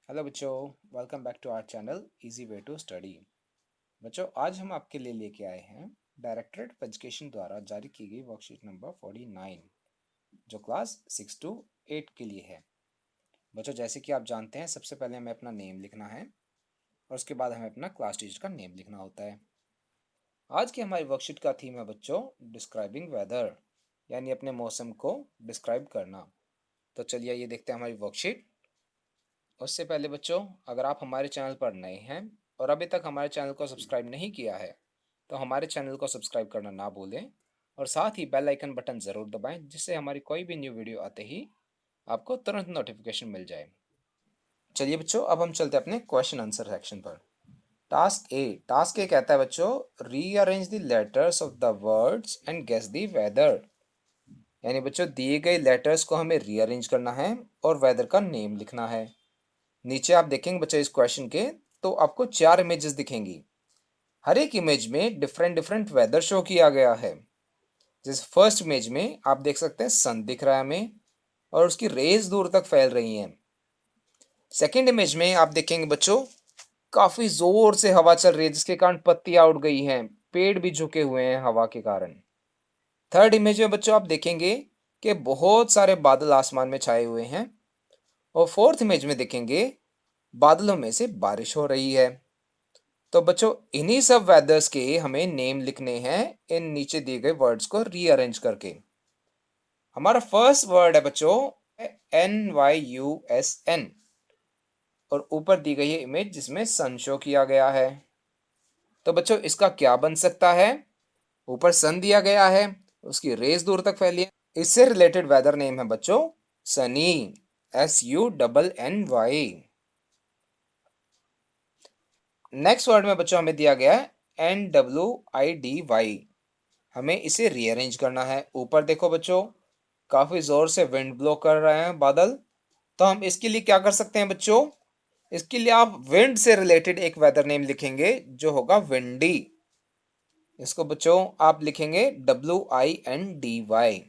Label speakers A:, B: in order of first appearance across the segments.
A: Hello बच्चों, welcome back to our channel easy way to study. बच्चों, आज हम आपके लिए लेके आए हैं डायरेक्टरेट ऑफ एजुकेशन द्वारा जारी की गई वर्कशीट नंबर 49 जो क्लास 6 to 8 के लिए है। बच्चों, जैसे कि आप जानते हैं, सबसे पहले हमें अपना नेम लिखना है और उसके बाद हमें अपना क्लास टीचर का नेम लिखना होता है। आज की हमारी वर्कशीट का थीम है बच्चों डिस्क्राइबिंग वेदर, यानी अपने मौसम को डिस्क्राइब करना। तो चलिए ये देखते हैं हमारी वर्कशीट। उससे पहले बच्चों, अगर आप हमारे चैनल पर नए हैं और अभी तक हमारे चैनल को सब्सक्राइब नहीं किया है तो हमारे चैनल को सब्सक्राइब करना ना भूलें और साथ ही बेल आइकन बटन ज़रूर दबाएं, जिससे हमारी कोई भी न्यू वीडियो आते ही आपको तुरंत नोटिफिकेशन मिल जाए। चलिए बच्चों, अब हम चलते हैं अपने क्वेश्चन आंसर सेक्शन पर। टास्क ए कहता है बच्चों, rearrange the letters of the words and guess the weather. यानी बच्चों, दिए गए लेटर्स को हमें रीअरेंज करना है और वेदर का नेम लिखना है। नीचे आप देखेंगे बच्चों इस क्वेश्चन के, तो आपको 4 इमेजेस दिखेंगी। हर एक इमेज में डिफरेंट डिफरेंट वेदर शो किया गया है। जैसे फर्स्ट इमेज में आप देख सकते हैं सन दिख रहा है हमें और उसकी रेज दूर तक फैल रही हैं। सेकंड इमेज में आप देखेंगे बच्चों, काफी जोर से हवा चल रही है जिसके कारण पत्तियां उड़ गई हैं, पेड़ भी झुके हुए हैं हवा के कारण। थर्ड इमेज में बच्चों आप देखेंगे कि बहुत सारे बादल आसमान में छाए हुए हैं। और फोर्थ इमेज में देखेंगे बादलों में से बारिश हो रही है। तो बच्चों, इन्हीं सब वेदर्स के हमें नेम लिखने हैं इन नीचे दिए गए वर्ड्स को रीअरेंज करके। हमारा फर्स्ट वर्ड है बच्चों NYUSN और ऊपर दी गई है इमेज जिसमें सन शो किया गया है। तो बच्चों, इसका क्या बन सकता है? ऊपर सन दिया गया है, उसकी रेस दूर तक फैली है, इससे रिलेटेड वेदर नेम है बच्चों सनी, SUNNY। नेक्स्ट वर्ड में बच्चों हमें दिया गया है NWIDY। हमें इसे रीअरेंज करना है। ऊपर देखो बच्चों, काफी जोर से विंड ब्लो कर रहे हैं बादल। तो हम इसके लिए क्या कर सकते हैं बच्चों? इसके लिए आप विंड से रिलेटेड एक वेदर नेम लिखेंगे जो होगा विंडी। इसको बच्चों आप लिखेंगे WINDY।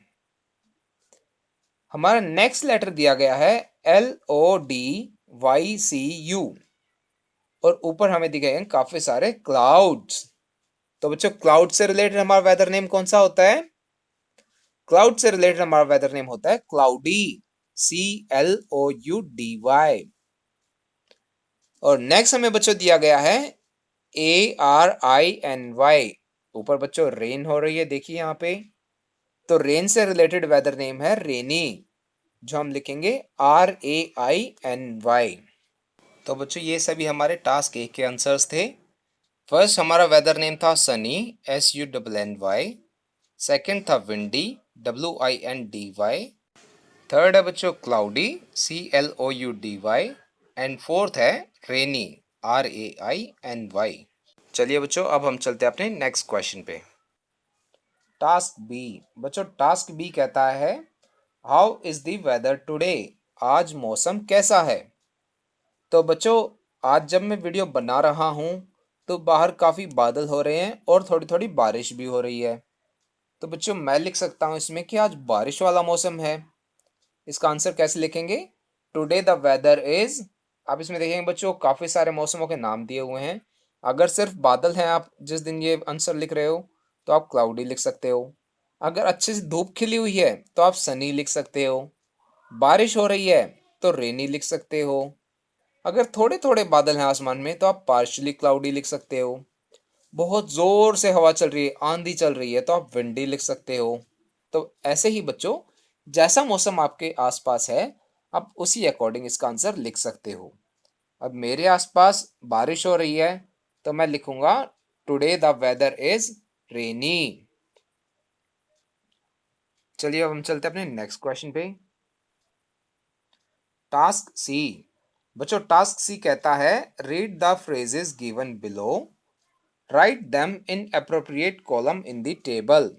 A: हमारा नेक्स्ट लेटर दिया गया है LODYCU और ऊपर हमें दिए गए हैं काफी सारे क्लाउड्स। तो बच्चों, क्लाउड से रिलेटेड हमारा वेदर नेम कौन सा होता है? क्लाउड से रिलेटेड हमारा वेदर नेम होता है क्लाउडी, CLOUDY। और नेक्स्ट हमें बच्चों दिया गया है ARINY। ऊपर बच्चों रेन हो रही है, देखिए यहाँ पे। तो रेन से रिलेटेड वेदर नेम है रेनी, जो हम लिखेंगे RAINY। तो बच्चों, ये सभी हमारे टास्क ए के आंसर्स थे। फर्स्ट हमारा वेदर नेम था सनी, SUNNY। सेकंड था विंडी, WINDY। थर्ड है बच्चों क्लाउडी, CLOUDY। एंड फोर्थ है रेनी, RAINY। चलिए बच्चों, अब हम चलते हैं अपने नेक्स्ट क्वेश्चन पे। Task B. बच्चों, टास्क बी कहता है how is the weather today. आज मौसम कैसा है? तो बच्चों, आज जब मैं वीडियो बना रहा हूँ तो बाहर काफ़ी बादल हो रहे हैं और थोड़ी थोड़ी बारिश भी हो रही है। तो बच्चों, मैं लिख सकता हूँ इसमें कि आज बारिश वाला मौसम है। इसका आंसर कैसे लिखेंगे? Today the weather is. आप इसमें देखेंगे बच्चों, काफ़ी सारे मौसमों के नाम दिए हुए हैं। अगर सिर्फ बादल हैं आप जिस दिन ये आंसर लिख रहे हो तो आप क्लाउडी लिख सकते हो। अगर अच्छे से धूप खिली हुई है तो आप सनी लिख सकते हो। बारिश हो रही है तो रेनी लिख सकते हो। अगर थोड़े थोड़े बादल हैं आसमान में तो आप पार्शली क्लाउडी लिख सकते हो। बहुत जोर से हवा चल रही है, आंधी चल रही है, तो आप विंडी लिख सकते हो। तो ऐसे ही बच्चों, जैसा मौसम आपके आसपास है आप उसी अकॉर्डिंग इसका आंसर लिख सकते हो। अब मेरे आसपास बारिश हो रही है तो मैं लिखूंगा today the weather is rainy. चलिए अब हम चलते हैं अपने नेक्स्ट क्वेश्चन पे। Task C. बच्चों, टास्क सी कहता है read the phrases given below, write them in appropriate column in the table.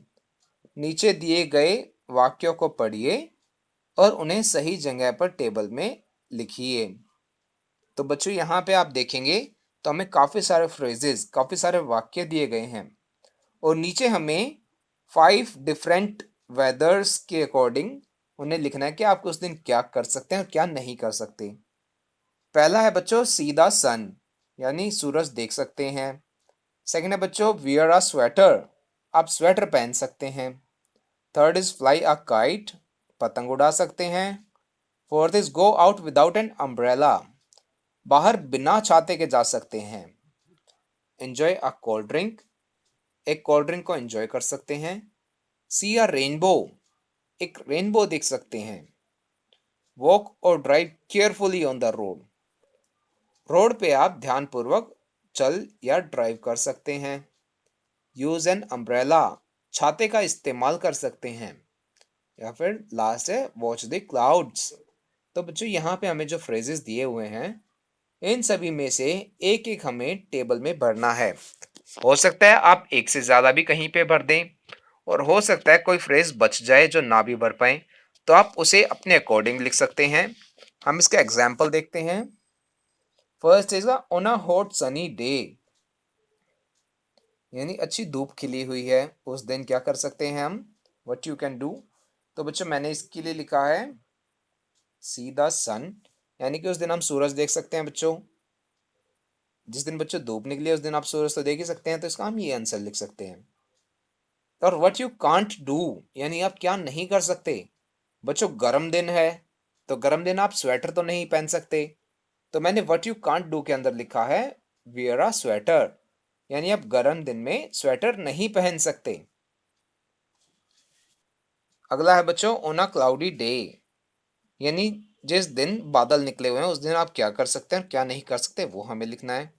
A: नीचे दिए गए वाक्यों को पढ़िए और उन्हें सही जगह पर टेबल में लिखिए। तो बच्चों, यहाँ पे आप देखेंगे तो हमें काफ़ी सारे फ्रेजेस, काफ़ी सारे वाक्य दिए गए हैं और नीचे हमें 5 डिफरेंट वेदर्स के अकॉर्डिंग उन्हें लिखना है कि आप उस दिन क्या कर सकते हैं और क्या नहीं कर सकते। पहला है बच्चों सी द सन, यानी सूरज देख सकते हैं। सेकंड है बच्चों वियर अ स्वेटर, आप स्वेटर पहन सकते हैं। Third is fly a kite, पतंग उड़ा सकते हैं। Fourth is go out without an umbrella, बाहर बिना छाते के जा सकते हैं। एंजॉय अ कोल्ड ड्रिंक, एक कोल्ड ड्रिंक को एंजॉय कर सकते हैं। सी अ रेनबो, एक रेनबो देख सकते हैं। वॉक और drive carefully on the road, road पे आप ध्यानपूर्वक चल या ड्राइव कर सकते हैं। यूज एन अम्ब्रेला, छाते का इस्तेमाल कर सकते हैं। या फिर लास्ट है वॉच द क्लाउड्स। तो बच्चों यहाँ पे हमें जो फ्रेजेस दिए हुए हैं इन सभी में से एक एक हमें टेबल में भरना है। हो सकता है आप एक से ज्यादा भी कहीं पे भर दें, और हो सकता है कोई फ्रेज बच जाए जो ना भी भर पाए, तो आप उसे अपने अकॉर्डिंग लिख सकते हैं। हम इसका एग्जाम्पल देखते हैं। First is on a hot sunny day, यानी अच्छी धूप खिली हुई है उस दिन क्या कर सकते हैं हम, व्हाट यू कैन डू। तो बच्चों मैंने इसके लिए लिखा है सी द सन, यानी कि उस दिन हम सूरज देख सकते हैं बच्चों। जिस दिन बच्चों धूप निकली उस दिन आप सूरज तो देख ही सकते हैं, तो इसका हम ये आंसर लिख सकते हैं। और व्हाट यू कांट डू, यानी आप क्या नहीं कर सकते। बच्चों गर्म दिन है तो गर्म दिन आप स्वेटर तो नहीं पहन सकते, तो मैंने व्हाट यू कांट डू के अंदर लिखा है वियर अ स्वेटर, यानी आप गर्म दिन में स्वेटर नहीं पहन सकते। अगला है बच्चों ऑन अ क्लाउडी डे, यानी जिस दिन बादल निकले हुए हैं उस दिन आप क्या कर सकते हैं क्या नहीं कर सकते वो हमें लिखना है।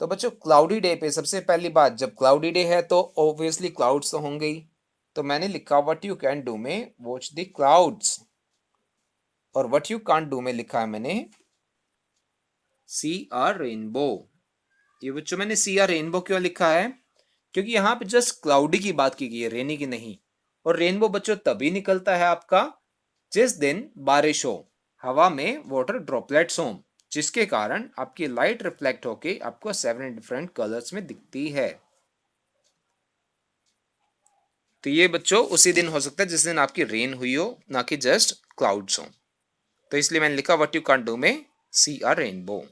A: तो बच्चों क्लाउडी डे पे सबसे पहली बात, जब क्लाउडी डे है तो ऑब्वियसली क्लाउड्स तो होंगे ही, तो मैंने लिखा व्हाट यू कैन डू में वॉच द क्लाउड्स। और व्हाट यू कांट डू में लिखा है मैंने सी अ रेनबो। ये बच्चों मैंने सी अ रेनबो क्यों लिखा है, क्योंकि यहाँ पे जस्ट क्लाउडी की बात की गई है, रेनी की नहीं। और रेनबो बच्चों तभी निकलता है आपका जिस दिन बारिश हो, हवा में वाटर ड्रॉपलेट्स हों, जिसके कारण आपकी लाइट रिफ्लेक्ट होके आपको 7 डिफरेंट कलर्स में दिखती है। तो ये बच्चों उसी दिन हो सकता है जिस दिन आपकी रेन हुई हो, ना कि जस्ट क्लाउड्स हो। तो इसलिए मैंने लिखा व्हाट यू कांट डू में सी अ रेनबो।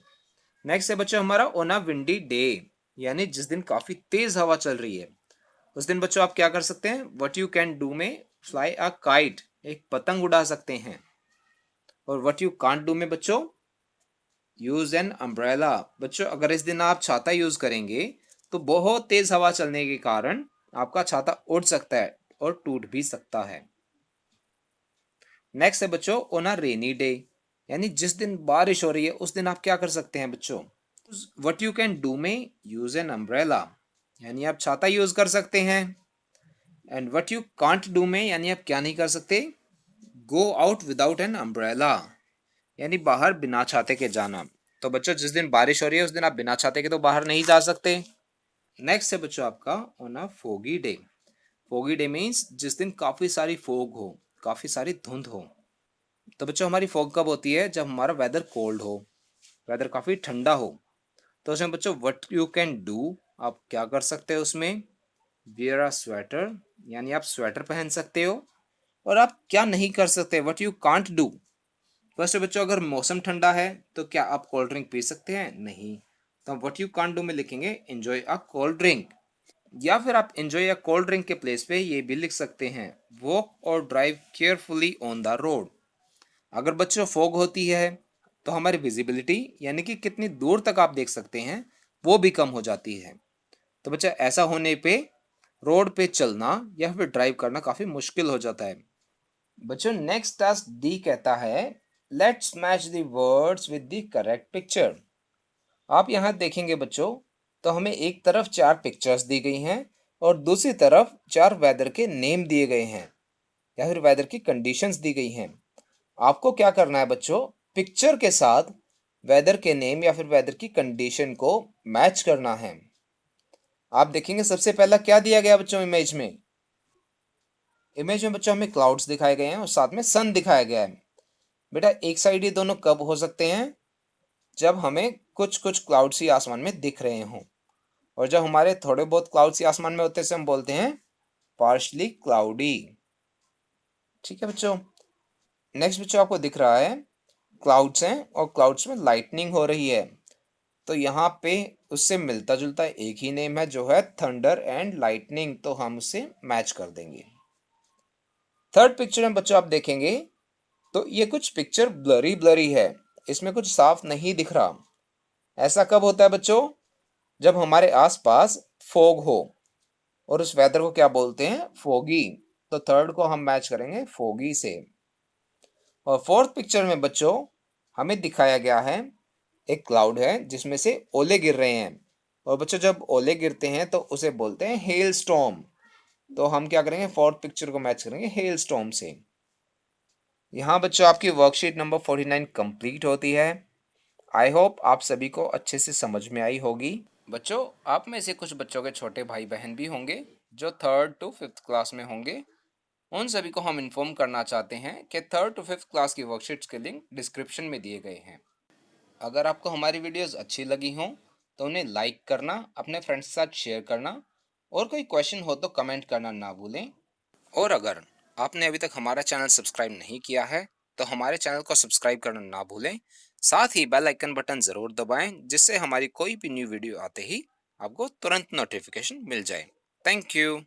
A: नेक्स्ट है बच्चों हमारा ऑन अ विंडी डे, यानी जिस दिन काफी तेज हवा चल रही है उस दिन बच्चों आप क्या कर सकते हैं, व्हाट यू कैन डू में फ्लाई अ काइट, एक पतंग उड़ा सकते हैं। और व्हाट यू कांट डू में बच्चों यूज एन अम्ब्रेला, बच्चों अगर इस दिन आप छाता यूज करेंगे तो बहुत तेज हवा चलने के कारण आपका छाता उड़ सकता है और टूट भी सकता है। नेक्स्ट है बच्चों ऑन अ रेनी डे, यानी जिस दिन बारिश हो रही है उस दिन आप क्या कर सकते हैं बच्चों, व्हाट यू कैन डू में यूज एन अम्ब्रेला, यानी आप छाता यूज कर सकते हैं। And what you can't do में यानी आप क्या नहीं कर सकते, go out without an umbrella, यानी बाहर बिना छाते के जाना। तो बच्चों जिस दिन बारिश हो रही है उस दिन आप बिना छाते के तो बाहर नहीं जा सकते। नेक्स्ट है बच्चों आपका on a foggy day. Foggy day means जिस दिन काफी सारी फोग हो, काफी सारी धुंध हो। तो बच्चों हमारी फॉग कब होती है, जब हमारा वेदर कोल्ड हो, वेदर काफी ठंडा हो। तो उसमें बच्चों व्हाट यू कैन डू, आप क्या कर सकते हो उसमें, वियर अ स्वेटर, यानी आप स्वेटर पहन सकते हो। और आप क्या नहीं कर सकते, what you can't do. First बच्चों अगर मौसम ठंडा है तो क्या आप कोल्ड ड्रिंक पी सकते हैं, नहीं। तो हम व्हाट यू कांट डू में लिखेंगे एंजॉय अ कोल्ड ड्रिंक। या फिर आप एंजॉय अ कोल्ड ड्रिंक के प्लेस पे ये भी लिख सकते हैं वॉक और drive carefully on the road. अगर बच्चों फॉग होती है तो हमारी विजिबिलिटी यानी कि कितनी दूर तक आप देख सकते हैं वो भी कम हो जाती है। तो बच्चा ऐसा होने पे रोड पे चलना या फिर ड्राइव करना काफी मुश्किल हो जाता है। बच्चों नेक्स्ट टास्क डी कहता है let's match the words with the correct picture. आप यहाँ देखेंगे बच्चों तो हमें एक तरफ 4 पिक्चर्स दी गई हैं और दूसरी तरफ 4 वेदर के नेम दिए गए हैं या फिर वेदर की कंडीशंस दी गई हैं। आपको क्या करना है बच्चों, पिक्चर के साथ वेदर के नेम या फिर वेदर की कंडीशन को मैच करना है। आप देखेंगे सबसे पहला क्या दिया गया बच्चों इमेज में, इमेज में बच्चों हमें क्लाउड्स दिखाए गए हैं और साथ में सन दिखाया गया है। बेटा एक साइड ये दोनों कब हो सकते हैं, जब हमें कुछ कुछ क्लाउड्स ही आसमान में दिख रहे हों, और जब हमारे थोड़े बहुत क्लाउड्स ही आसमान में होते हैं हम बोलते हैं पार्शली क्लाउडी। ठीक है बच्चों। नेक्स्ट बच्चों आपको दिख रहा है क्लाउड्स हैं और क्लाउड्स में लाइटनिंग हो रही है, तो यहाँ पे उससे मिलता जुलता एक ही नेम है जो है थंडर एंड लाइटनिंग, तो हम उसे मैच कर देंगे। थर्ड पिक्चर में बच्चों आप देखेंगे तो ये कुछ पिक्चर ब्लरी ब्लरी है, इसमें कुछ साफ नहीं दिख रहा। ऐसा कब होता है बच्चों? जब हमारे आसपास फॉग हो, और उस वेदर को क्या बोलते हैं? फोगी। तो थर्ड को हम मैच करेंगे फोगी से। और फोर्थ पिक्चर में बच्चों हमें दिखाया गया है एक क्लाउड है जिसमें से ओले गिर रहे हैं, और बच्चों जब ओले गिरते हैं तो उसे बोलते हैं हेल स्टॉर्म। तो हम क्या करेंगे? फोर्थ पिक्चर को मैच करेंगे हेल स्टॉर्म से। यहाँ बच्चों आपकी वर्कशीट नंबर 49 कंप्लीट होती है। आई होप आप सभी को अच्छे से समझ में आई होगी। बच्चों आप में से कुछ बच्चों के छोटे भाई बहन भी होंगे जो 3rd to 5th क्लास में होंगे। उन सभी को हम इन्फॉर्म करना चाहते हैं कि 3rd to 5th क्लास की वर्कशीट्स के लिंक डिस्क्रिप्शन में दिए गए हैं। अगर आपको हमारी वीडियोस अच्छी लगी हों तो उन्हें लाइक करना, अपने फ्रेंड्स के साथ शेयर करना, और कोई क्वेश्चन हो तो कमेंट करना ना भूलें। और अगर आपने अभी तक हमारा चैनल सब्सक्राइब नहीं किया है तो हमारे चैनल को सब्सक्राइब करना ना भूलें। साथ ही बेल आइकन बटन ज़रूर दबाएं जिससे हमारी कोई भी न्यू वीडियो आते ही आपको तुरंत नोटिफिकेशन मिल जाए। Thank you.